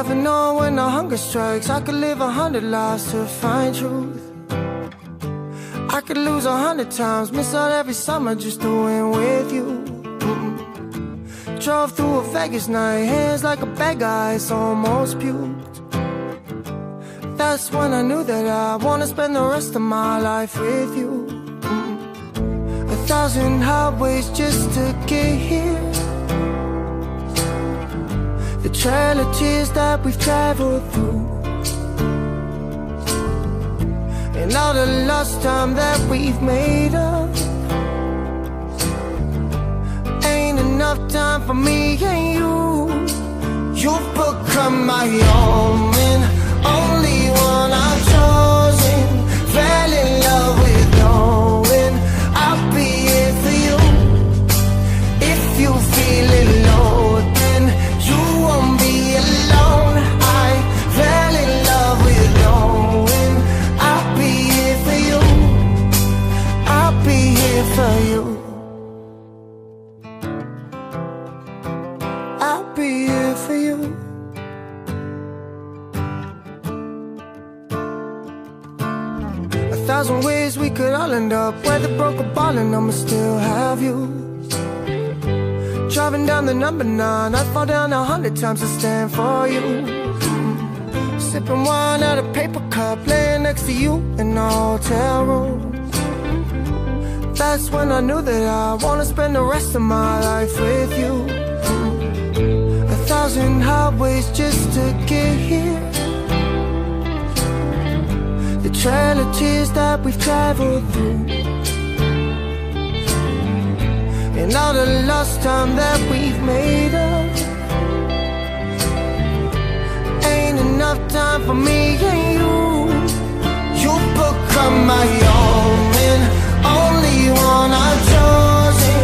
Never know when the hunger strikes. I could live 100 lives to find truth. I could lose 100 times, miss out every summer just to win with you. Drove through a Vegas night, hands like a bag of ice, almost puked. That's when I knew that I wanna spend the rest of my life with you. 1,000 highways just to get here. The trail of tears that we've traveled through, and all the lost time that we've made up. Ain't enough time for me and you. You've become my own and only one I've chosen. Fell in love with knowing I'll be here for you. If you feeling low, then you won't be alone. I fell in love with knowing I'll be here for you. I'll be here for you. I'll be here for you. A thousand ways we could all end up, whether broke a ball and I'ma still have you. Driving down the number 9, I'd fall down 100 times to stand for you. Sipping wine out of paper cup, laying next to you in the hotel room. That's when I knew that I wanna spend the rest of my life with you. 1,000 highways just to get here. The trail of tears that we've traveled through, and all the lost time that we've made up. Ain't enough time for me and you. You've become my own and only one I've chosen.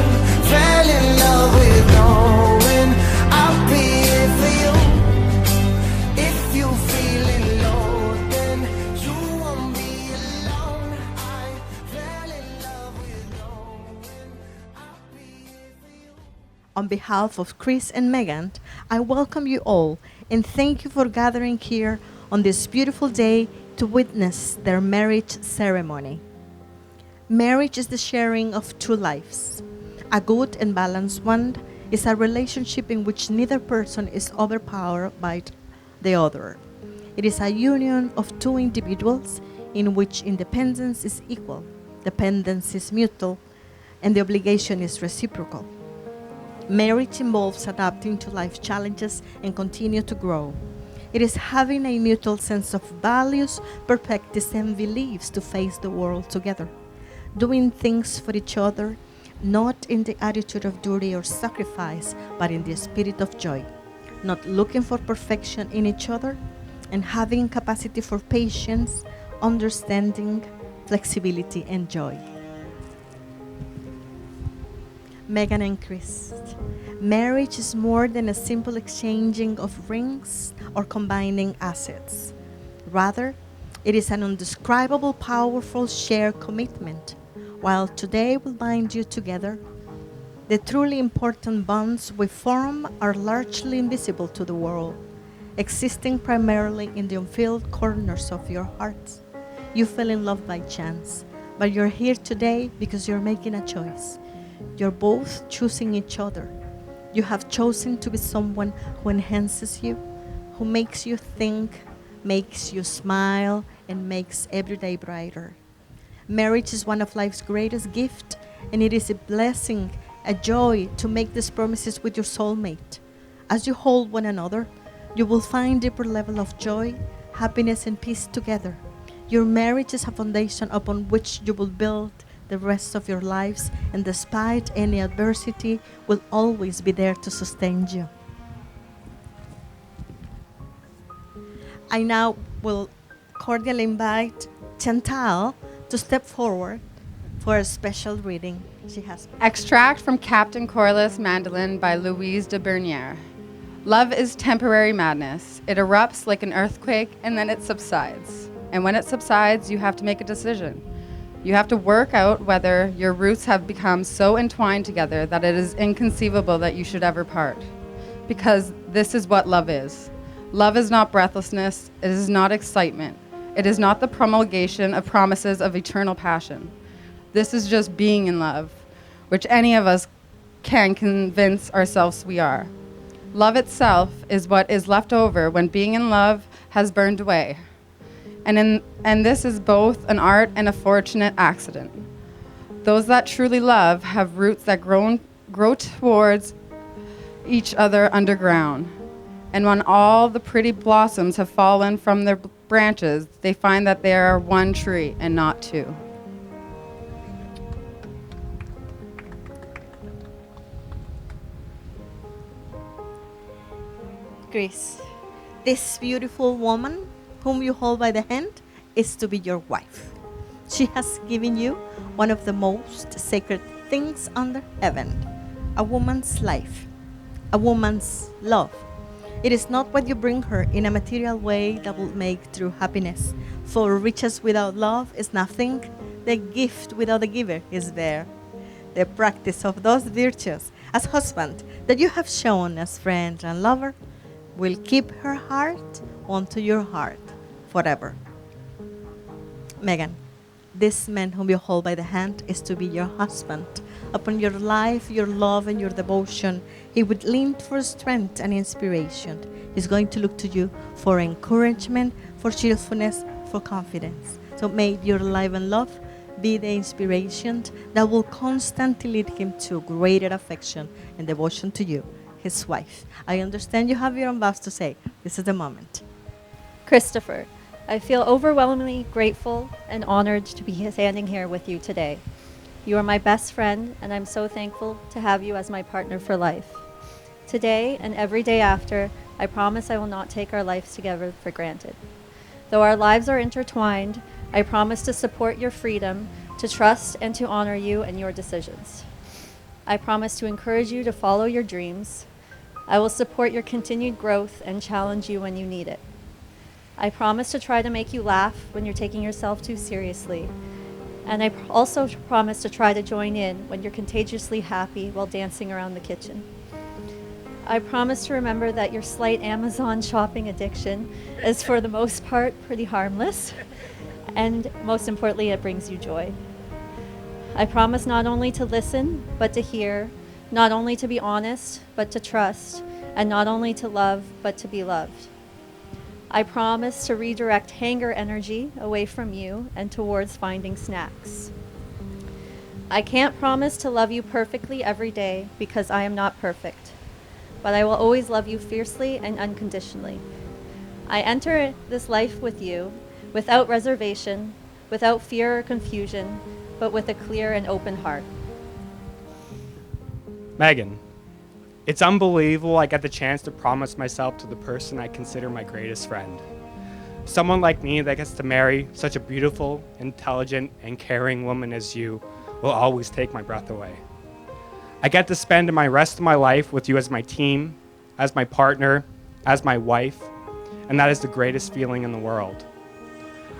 Fell in love with knowing I'll be here for you. If you feeling low, then you won't be alone. I fell in love with knowing I'll be here for you. On behalf of Chris and Meaghan, I welcome you all and thank you for gathering here on this beautiful day to witness their marriage ceremony. Marriage is the sharing of two lives. A good and balanced one is a relationship in which neither person is overpowered by the other. It is a union of two individuals in which independence is equal, dependence is mutual, and the obligation is reciprocal. Marriage involves adapting to life challenges and continue to grow. It is having a mutual sense of values, perspectives, and beliefs to face the world together. Doing things for each other, not in the attitude of duty or sacrifice, but in the spirit of joy. Not looking for perfection in each other, and having capacity for patience, understanding, flexibility, and joy. Meaghan and Chris. Marriage is more than a simple exchanging of rings or combining assets. Rather, it is an undescribable, powerful shared commitment. While today will bind you together, the truly important bonds we form are largely invisible to the world, existing primarily in the unfilled corners of your hearts. You fell in love by chance, but you're here today because you're making a choice. You're both choosing each other. You have chosen to be someone who enhances you, who makes you think, makes you smile, and makes every day brighter. Marriage is one of life's greatest gifts, and it is a blessing, a joy to make these promises with your soulmate. As you hold one another, you will find deeper level of joy, happiness, and peace together. Your marriage is a foundation upon which you will build the rest of your lives, and despite any adversity, will always be there to sustain you. I now will cordially invite Chantal to step forward for a special reading she has. Extract from Captain Corliss Mandolin by Louise de Bernier. Love is temporary madness. It erupts like an earthquake and then it subsides. And when it subsides, you have to make a decision. You have to work out whether your roots have become so entwined together that it is inconceivable that you should ever part. Because this is what love is. Love is not breathlessness. It is not excitement. It is not the promulgation of promises of eternal passion. This is just being in love, which any of us can convince ourselves we are. Love itself is what is left over when being in love has burned away. And this is both an art and a fortunate accident. Those that truly love have roots that grow towards each other underground. And when all the pretty blossoms have fallen from their branches, they find that they are one tree and not two. Grace, this beautiful woman whom you hold by the hand is to be your wife. She has given you one of the most sacred things under heaven, a woman's life, a woman's love. It is not what you bring her in a material way that will make true happiness, for riches without love is nothing. The gift without the giver is bare. The practice of those virtues as husband that you have shown as friend and lover will keep her heart onto your heart forever. Meaghan, this man whom you hold by the hand is to be your husband. Upon your life, your love, and your devotion, he would lean for strength and inspiration. He's going to look to you for encouragement, for cheerfulness, for confidence. So may your life and love be the inspiration that will constantly lead him to greater affection and devotion to you, his wife. I understand you have your own vows to say. This is the moment. Christopher, I feel overwhelmingly grateful and honored to be standing here with you today. You are my best friend, and I'm so thankful to have you as my partner for life. Today and every day after, I promise I will not take our lives together for granted. Though our lives are intertwined, I promise to support your freedom, to trust and to honor you and your decisions. I promise to encourage you to follow your dreams. I will support your continued growth and challenge you when you need it. I promise to try to make you laugh when you're taking yourself too seriously. And I also promise to try to join in when you're contagiously happy while dancing around the kitchen. I promise to remember that your slight Amazon shopping addiction is for the most part pretty harmless. And most importantly, it brings you joy. I promise not only to listen, but to hear, not only to be honest, but to trust, and not only to love, but to be loved. I promise to redirect hanger energy away from you and towards finding snacks. I can't promise to love you perfectly every day because I am not perfect, but I will always love you fiercely and unconditionally. I enter this life with you without reservation, without fear or confusion, but with a clear and open heart. Meaghan, it's unbelievable I get the chance to promise myself to the person I consider my greatest friend. Someone like me that gets to marry such a beautiful, intelligent, and caring woman as you will always take my breath away. I get to spend my rest of my life with you as my team, as my partner, as my wife, and that is the greatest feeling in the world.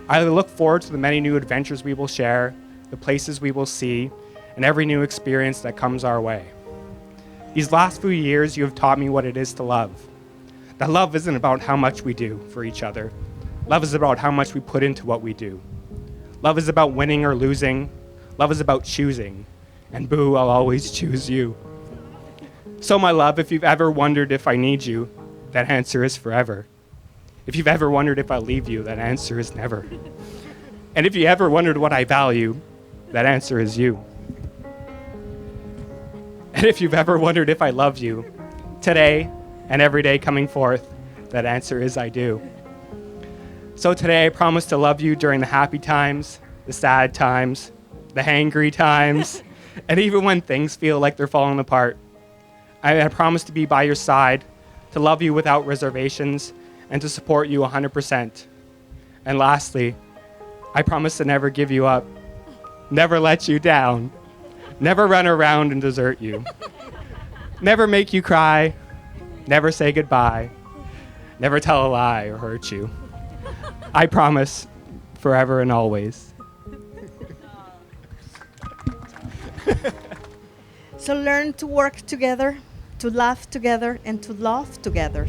I look forward to the many new adventures we will share, the places we will see, and every new experience that comes our way. These last few years, you have taught me what it is to love. That love isn't about how much we do for each other. Love is about how much we put into what we do. Love is about winning or losing. Love is about choosing. And boo, I'll always choose you. So my love, if you've ever wondered if I need you, that answer is forever. If you've ever wondered if I leave you, that answer is never. And if you ever wondered what I value, that answer is you. And if you've ever wondered if I love you, today and every day coming forth, that answer is I do. So today I promise to love you during the happy times, the sad times, the hangry times, and even when things feel like they're falling apart. I promise to be by your side, to love you without reservations, and to support you 100%. And lastly, I promise to never give you up, never let you down, never run around and desert you, never make you cry, never say goodbye, never tell a lie or hurt you. I promise, forever and always. So learn to work together, to laugh together, and to love together.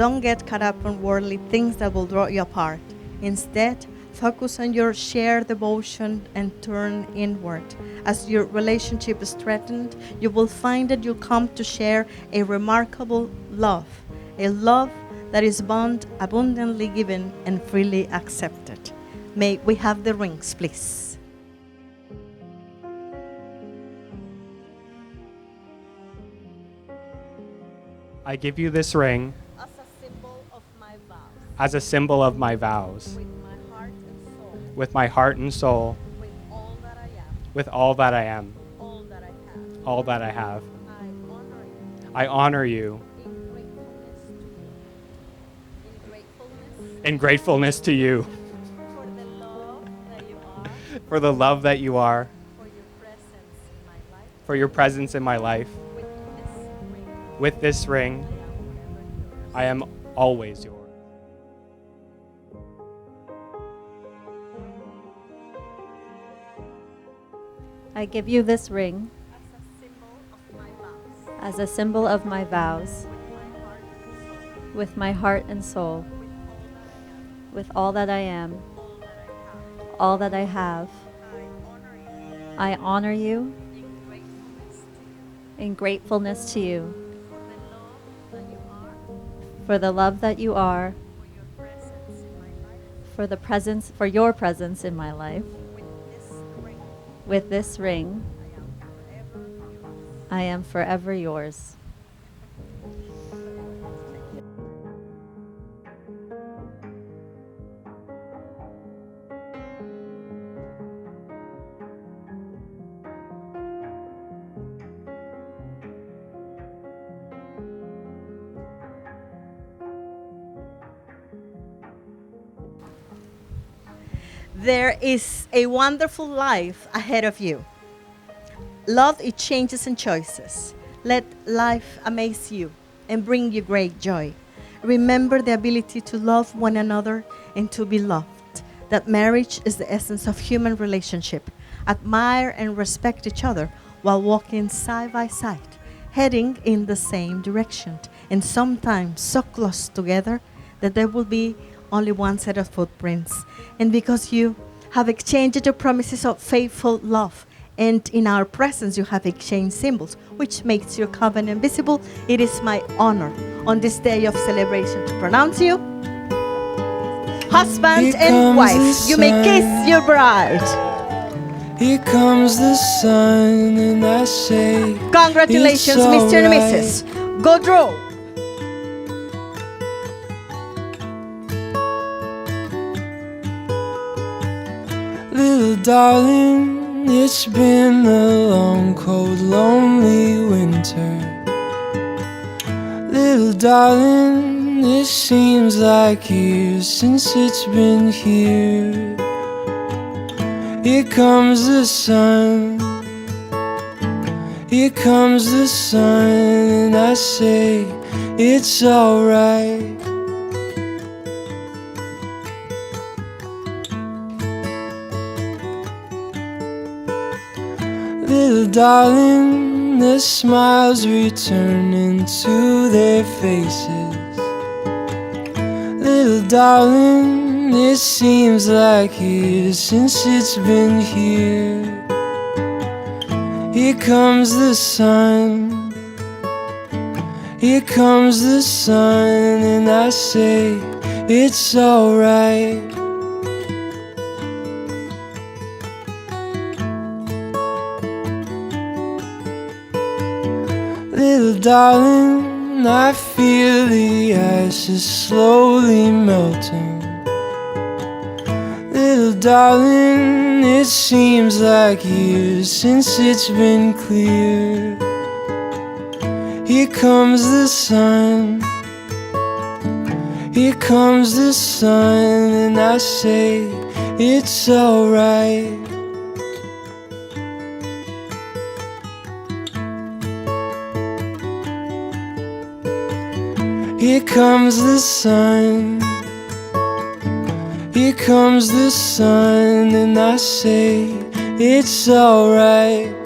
don't get caught up on worldly things that will draw you apart. Instead, focus on your shared devotion and turn inward. As your relationship is strengthened, you will find that you come to share a remarkable love, a love that is abundantly given and freely accepted. May we have the rings, please. I give you this ring As a symbol of my vows, as a symbol of my vows, with my heart and soul, with my heart and soul, with all that I am, with all that I am, all that I have. all that I have. I honor you I honor you in gratefulness to you, in gratefulness to you for the love that you are, for the love that you are, for your presence in my life. for your presence in my life. With this ring, With this ring, I am always yours. I give you this ring as a symbol of my vows, as a symbol of my vows, with my heart and soul, with my heart and soul, with all that I am, all that I have. I honor you in gratefulness to you, for the love that you are, for your presence in my life. With this ring, I am forever yours. There is a wonderful life ahead of you. Love its changes and choices. Let life amaze you and bring you great joy. Remember the ability to love one another and to be loved. That marriage is the essence of human relationship. Admire and respect each other while walking side by side, heading in the same direction, and sometimes so close together that there will be only one set of footprints. And because you have exchanged your promises of faithful love, and in our presence you have exchanged symbols, which makes your covenant visible, it is my honor on this day of celebration to pronounce you husband and wife. You may kiss your bride. Here comes the sun, and I say, Congratulations, it's Mr. and alright. Mrs. Gaudreau. Little darling, it's been a long, cold, lonely winter. Little darling, it seems like years since it's been here. Here comes the sun, here comes the sun, and I say, it's alright. Little darling, the smiles returning to their faces. Little darling, it seems like years since it's been here. Here comes the sun, here comes the sun, and I say, it's alright. Little darling, I feel the ashes slowly melting. Little darling, it seems like years since it's been clear. Here comes the sun, here comes the sun, and I say, it's alright. Here comes the sun, here comes the sun, and I say, it's alright.